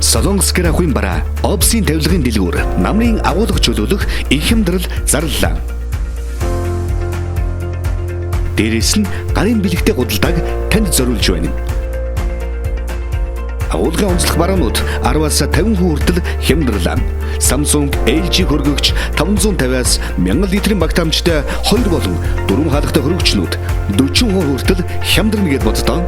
Солонгос гэрахын бараа Обсын тавилгын дэлгүүр намрын агуулга чөлөөлөх их хямдрал зарлалаа. Дээрээс нь гарын бэлэгтэй гудалдааг танд зориулж байна. Агуулгын онцлог баруунууд 10-аас 50% хүртэл хямдралаа. Samsung, LG хөргөгч 550-аас 1000 литрийн багт амжтай 2 болон 4 хаалгатай хөргөгчнүүд 40% хүртэл хямдрна гэд боддоо.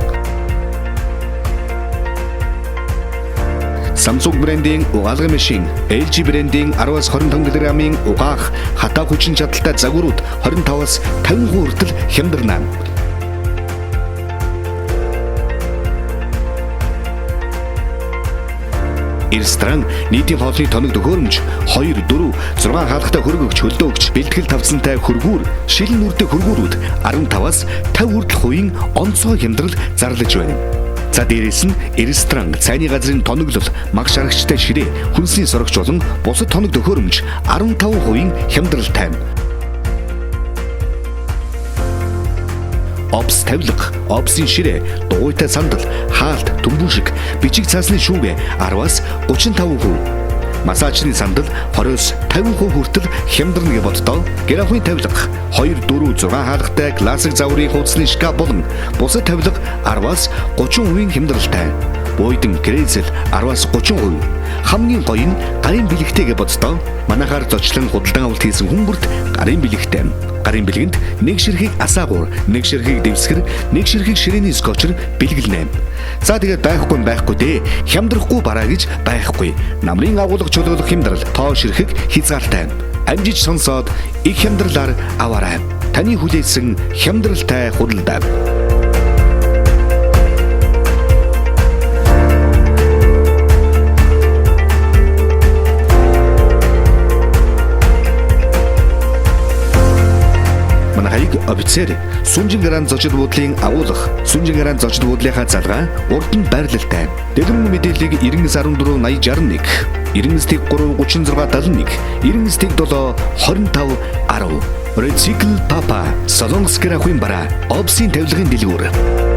Samsung брендийн угаалгын машин, LG брендийн 10-аас 25 кг-ийн угаах хатаа хүчин чадалтай загварууд 25-аас 50% хүртэл хямдрна. Ирстран нийтийн хоолны тоног төхөөрөмж 2, 4, 6 хаалгатай хөргөгч, хөлдөөгч, бэлтгэл тавцантай хөргүүр, шилэн нүртэй хөргүүрүүд 15-аас 50% хүртэл хувийн онцгой хямдрал зарлаж байна. За дээрээс нь Ирстран цайны газрын тоноглол, магш арагчтай ширээ, хүнсний сорогч болон бусад тоног төхөөрөмж 15% хямдралтай. Обс тавилга, Обсын ширээ, дугуйтай сандал, хаалт, төмбөшиг, бичиг цаасны шүүгээ 10-аас 35%. Массажны сандал 20-с 50% хүртэл хямдрна гэж боддоо. Гэрахын тавилга 2, 4, 6 хаалгатай классик загварын хуудасны шкаф болон бусад тавилга 10-аас 30% хямдралтай. Бойдон грезэл 10-аас 30%. Хамгийн гоё нь гарын бэлэгтэй гэж боддоо. Манайхаар зочлон худалдан авалт хийсэн хүмүүрт гарын бэлэгтэй. Гарын бэлгэнд нэг ширхэг асаагуур, нэг ширхэг дэвсгэр, нэг ширхэг ширээний скотчер бэлгэлнэ. За тэгээд байхгүй дээ. Хямдрахгүй бараа гэж байхгүй. Намрын агуулга чөлөөлөх хямдрал тоо ширхэг хязгаартай. Амжиж сонсоод их хямдралаар аваарай. Таны хүлээсэн хямдралтай худалдаа. Офицер Сүнжин гараан зочид буудлын агуулга, Сүнжин гараан зочид буудлынхаа залгаа урд нь байрлалтай. Дэлгэрэнгүй мэдээллийг 9914 8061, 99-3 36 71, 99-7 25 10. Recycle Papa Солонгос гэрахын бараа Обсын тавилгын дэлгүүр.